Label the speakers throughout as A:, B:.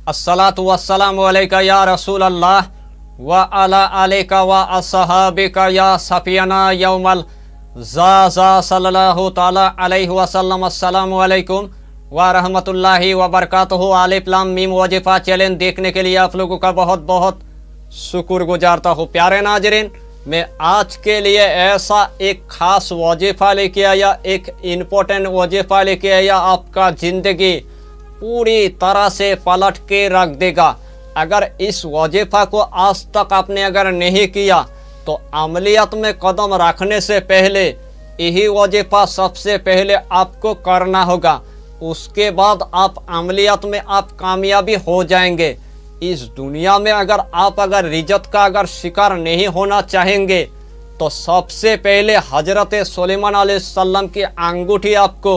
A: अस्सलातु वस्सलामु अलैका या रसूल अल्लाह व अला अलैका व अस्सहाबिका या सफियाना यौमल ज़ा सल्लल्लाहु ताला अलैहि वसल्लम। अस्सलामु अलैकुम व रहमतुल्लाहि व बरकातुहू। अलिफ लाम मीम वजीफ़ा चैलेंज देखने के लिए आप लोगों का बहुत बहुत शुक्रगुजारता हूँ। प्यारे नाजरीन, मैं आज के लिए ऐसा एक ख़ास वजीफ़ा लेके आया, एक इम्पोर्टेंट वजीफ़ा लेके आया, आपका ज़िंदगी पूरी तरह से पलट के रख देगा। अगर इस वजीफ़ा को आज तक आपने अगर नहीं किया तो अमलियत में कदम रखने से पहले यही वजीफ़ा सबसे पहले आपको करना होगा। उसके बाद आप अमलियत में आप कामयाबी हो जाएंगे। इस दुनिया में अगर रिज़्क़ का अगर शिकार नहीं होना चाहेंगे तो सबसे पहले हजरत सुलेमान अलैहिस्सलाम की अंगूठी आपको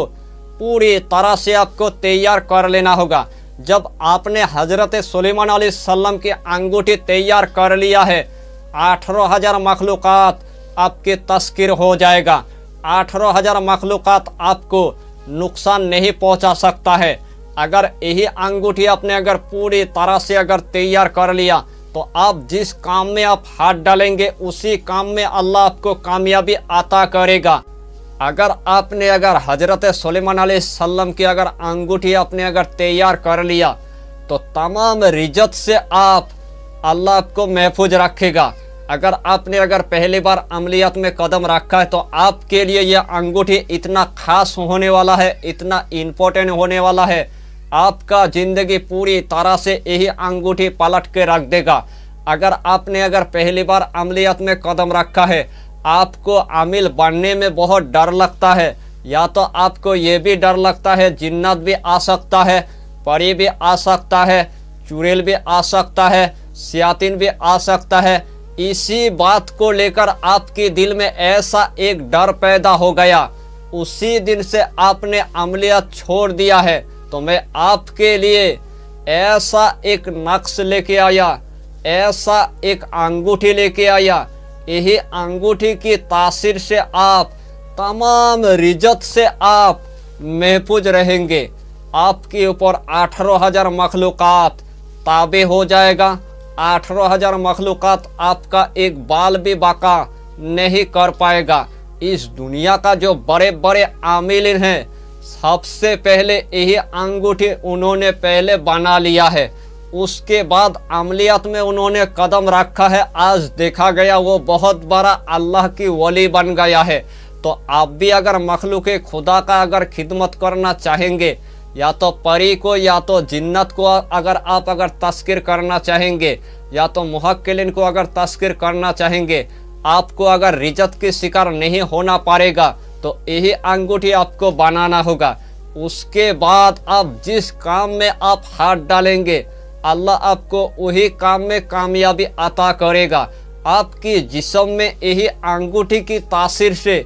A: पूरी तरह से आपको तैयार कर लेना होगा। जब आपने हजरत सुलेमान अलैहिस्सलाम की अंगूठी तैयार कर लिया है, 18,000 मखलूक़ात आपके तस्कीर हो जाएगा। 18,000 मखलूक़ात आपको नुकसान नहीं पहुंचा सकता है। अगर यही अंगूठी आपने अगर पूरी तरह से अगर तैयार कर लिया तो आप जिस काम में आप हाथ डालेंगे उसी काम में अल्लाह आपको कामयाबी अता करेगा। अगर आपने हजरत सुलेमान अलैहिस्सलाम की अगर अंगूठी आपने अगर तैयार कर लिया तो तमाम रिज़्क़ से अल्लाह आपको महफूज रखेगा। अगर आपने पहली बार अमलियत में कदम रखा है तो आपके लिए यह अंगूठी इतना खास होने वाला है, इतना इम्पोर्टेंट होने वाला है, आपका ज़िंदगी पूरी तरह से यही अंगूठी पलट के रख देगा। अगर आपने पहली बार अमलियत में कदम रखा है, आपको आमिल बनने में बहुत डर लगता है, या तो आपको ये भी डर लगता है जिन्नत भी आ सकता है, परी भी आ सकता है, चुड़ैल भी आ सकता है, शयातीन भी आ सकता है। इसी बात को लेकर आपके दिल में ऐसा एक डर पैदा हो गया, उसी दिन से आपने अमलियत छोड़ दिया है। तो मैं आपके लिए ऐसा एक नक्श लेके आया, ऐसा एक अंगूठी लेके आया। यही अंगूठी की तासीर से आप तमाम रिज़्क़ से आप महफूज रहेंगे। आपके ऊपर 18,000 मखलूक़ात ताबे हो जाएगा। 18,000 मखलूक़ात आपका एक बाल भी बाका नहीं कर पाएगा। इस दुनिया का जो बड़े बड़े आमिलीन हैं, सबसे पहले यही अंगूठी उन्होंने पहले बना लिया है। उसके बाद अमलियत में उन्होंने कदम रखा है। आज देखा गया वो बहुत बड़ा अल्लाह की वली बन गया है। तो आप भी अगर मखलूक खुदा का खिदमत करना चाहेंगे, या तो परी को या तो जिन्नत को आप तस्कीर करना चाहेंगे, या तो मुहक्किलीन को तस्कीर करना चाहेंगे, आपको रिज़्क़ के शिकार नहीं होना पड़ेगा तो यही अंगूठी आपको बनाना होगा। उसके बाद आप जिस काम में आप हाथ डालेंगे अल्लाह आपको वही काम में कामयाबी अता करेगा। आपकी जिस्म में यही अंगूठी की तासीर से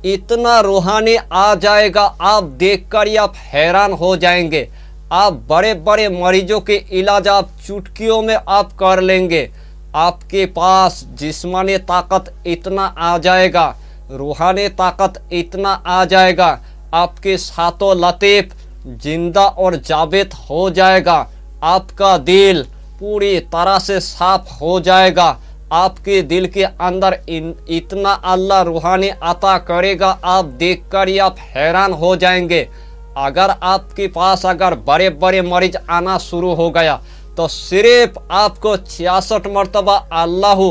A: इतना रूहानी आ जाएगा, आप देखकर ही आप हैरान हो जाएंगे। आप बड़े बड़े मरीजों के इलाज आप चुटकियों में आप कर लेंगे। आपके पास जिस्मानी ताकत इतना आ जाएगा, रूहानी ताकत इतना आ जाएगा, आपके सातों लतीफ़ जिंदा और जाबित हो जाएगा। आपका दिल पूरी तरह से साफ हो जाएगा। आपके दिल के अंदर इतना अल्लाह रूहानी अता करेगा, आप देखकर ही आप हैरान हो जाएंगे। अगर आपके पास बड़े बड़े मरीज आना शुरू हो गया तो सिर्फ आपको 66 मरतबा अल्लाह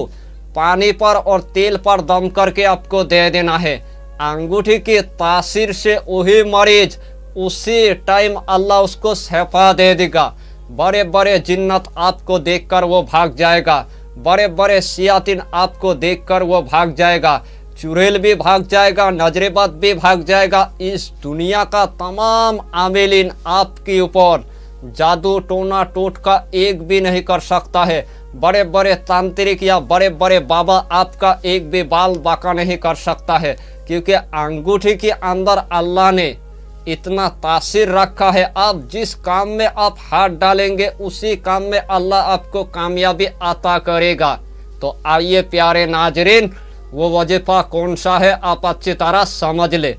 A: पानी पर और तेल पर दम करके आपको दे देना है। अंगूठी की तासीर से वही मरीज उसी टाइम अल्लाह उसको शफा दे देगा। बड़े बड़े जिन्नत आपको देखकर वो भाग जाएगा, बड़े बड़े शयातीन आपको देखकर वो भाग जाएगा, चुड़ैल भी भाग जाएगा, नजरेबद भी भाग जाएगा। इस दुनिया का तमाम आमिलीन आपके ऊपर जादू टोना टोटका एक भी नहीं कर सकता है। बड़े बड़े तांत्रिक या बड़े बड़े बाबा आपका एक भी बाल बाका नहीं कर सकता है, क्योंकि अंगूठी के अंदर अल्लाह ने इतना तासीर रखा है। आप जिस काम में आप हाथ डालेंगे उसी काम में अल्लाह आपको कामयाबी अता करेगा। तो आइए प्यारे नाजरीन, वो वजीफ़ा कौन सा है आप अच्छी तरह समझ ले।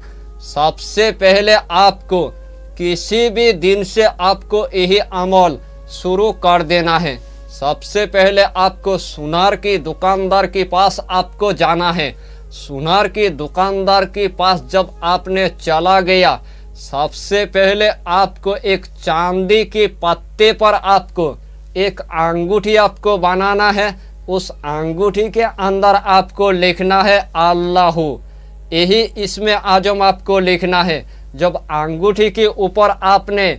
A: सबसे पहले आपको किसी भी दिन से आपको यही अमल शुरू कर देना है। सबसे पहले आपको सुनार की दुकानदार के पास आपको जाना है। सुनार की दुकानदार के पास जब आपने चला गया, सबसे पहले आपको एक चांदी के पत्ते पर आपको एक अंगूठी आपको बनाना है। उस अंगूठी के अंदर आपको लिखना है अल्लाह। यही इसमें आजम आपको लिखना है। जब अंगूठी के ऊपर आपने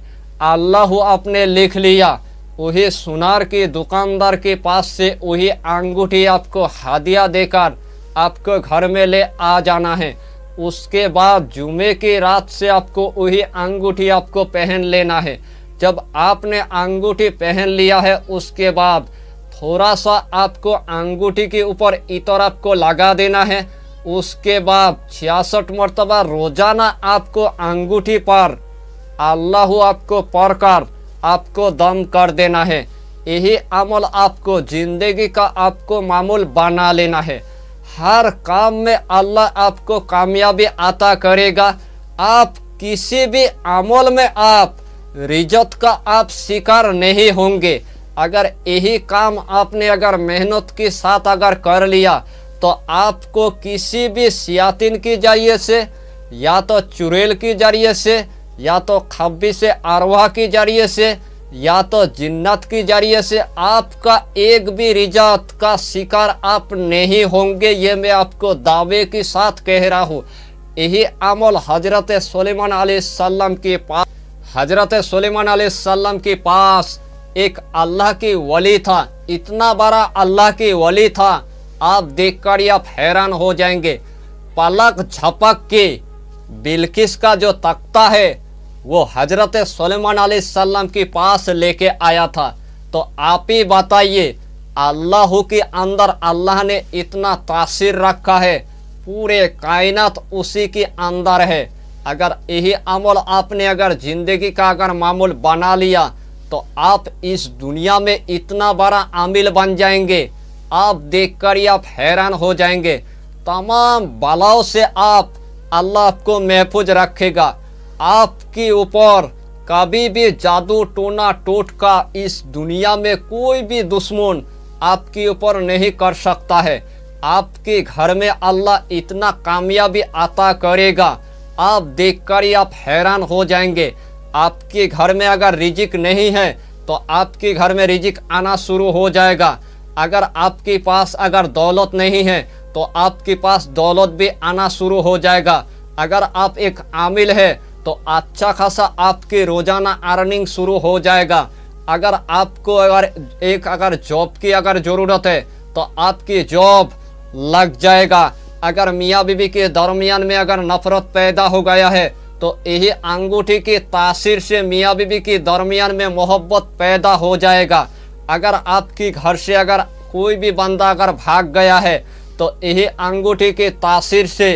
A: अल्लाह आपने लिख लिया, वही सुनार के दुकानदार के पास से वही अंगूठी आपको हदिया देकर आपको घर में ले आ जाना है। उसके बाद जुमे की रात से आपको वही अंगूठी आपको पहन लेना है। जब आपने अंगूठी पहन लिया है, उसके बाद थोड़ा सा आपको अंगूठी के ऊपर इतर आपको लगा देना है। उसके बाद 66 मरतबा रोजाना आपको अंगूठी पर अल्लाह आपको पढ़कर आपको दम कर देना है। यही अमल आपको जिंदगी का आपको मामूल बना लेना है। हर काम में अल्लाह आपको कामयाबी अता करेगा। आप किसी भी अमल में आप रिजत का आप शिकार नहीं होंगे। अगर यही काम आपने अगर मेहनत के साथ अगर कर लिया, तो आपको किसी भी शयातीन के जरिए से, या तो चुड़ैल के जरिए से, या तो खब्बी से अरवाह के जरिए से, या तो जिन्नत के जरिए से आपका एक भी रिजत का शिकार आप नहीं होंगे। ये मैं आपको दावे के साथ कह रहा हूँ। यही अमल हजरत सुलेमान अलैहिस्सलाम के पास, हजरत सुलेमान अलैहिस्सलाम के पास एक अल्लाह की वली था। इतना बड़ा अल्लाह की वली था, आप देखकर ही आप हैरान हो जाएंगे। पलक झपक के बिल्किस का जो तख्ता है वो हजरत सुलेमान अलैहिस्सलाम के पास लेके आया था। तो आप ही बताइए, अल्लाह के अंदर अल्लाह ने इतना तासीर रखा है, पूरे कायनात उसी के अंदर है। अगर यही अमल आपने अगर जिंदगी का अगर मामूल बना लिया, तो आप इस दुनिया में इतना बड़ा आमिल बन जाएंगे, आप देखकर ही आप हैरान हो जाएंगे। तमाम बलाओं से आप अल्लाह आपको महफूज रखेगा। आपके ऊपर कभी भी जादू टोना टोटका इस दुनिया में कोई भी दुश्मन आपके ऊपर नहीं कर सकता है। आपके घर में अल्लाह इतना कामयाबी अता करेगा, आप देखकर ही आप हैरान हो जाएंगे। आपके घर में अगर रिजिक नहीं है, तो आपके घर में रिजिक आना शुरू हो जाएगा। अगर आपके पास अगर दौलत नहीं है, तो आपके पास दौलत भी आना शुरू हो जाएगा। अगर आप एक आमिल है, तो अच्छा खासा आपके रोजाना अर्निंग शुरू हो जाएगा। अगर आपको अगर जॉब की अगर ज़रूरत है, तो आपकी जॉब लग जाएगा। अगर मियाँ बीवी के दरमियान में अगर नफरत पैदा हो गया है, तो यही अंगूठी की तासीर से मियाँ बीवी के दरमियान में मोहब्बत पैदा हो जाएगा। अगर आपके घर से अगर कोई भी बंदा अगर भाग गया है, तो यही अंगूठी की तासीर से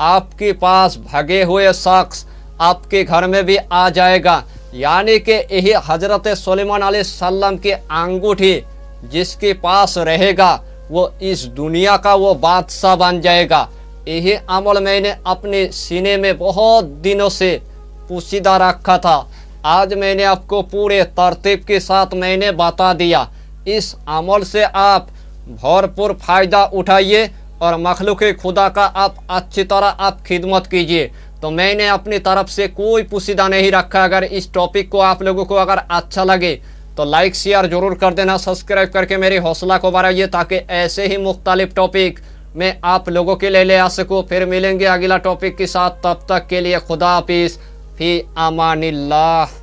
A: आपके पास भागे हुए शख्स आपके घर में भी आ जाएगा। यानी कि यही हजरत सुलेमान अलैहिस्सलाम की अंगूठी जिसके पास रहेगा, वो इस दुनिया का वो बादशाह बन जाएगा। यही अमल मैंने अपने सीने में बहुत दिनों से पोशीदा रखा था। आज मैंने आपको पूरे तरतीब के साथ मैंने बता दिया। इस अमल से आप भरपूर फ़ायदा उठाइए और मखलूक खुदा का आप अच्छी तरह आप खिदमत कीजिए। तो मैंने अपनी तरफ से कोई पोशीदा नहीं रखा। अगर इस टॉपिक को आप लोगों को अगर अच्छा लगे, तो लाइक शेयर ज़रूर कर देना, सब्सक्राइब करके मेरी हौसला को बढ़ाइए, ताकि ऐसे ही मुख्तलिफ टॉपिक मैं आप लोगों के लिए ले आ सकूँ। फिर मिलेंगे अगला टॉपिक के साथ, तब तक के लिए खुदा हाफिज़, फी अमानिल्लाह।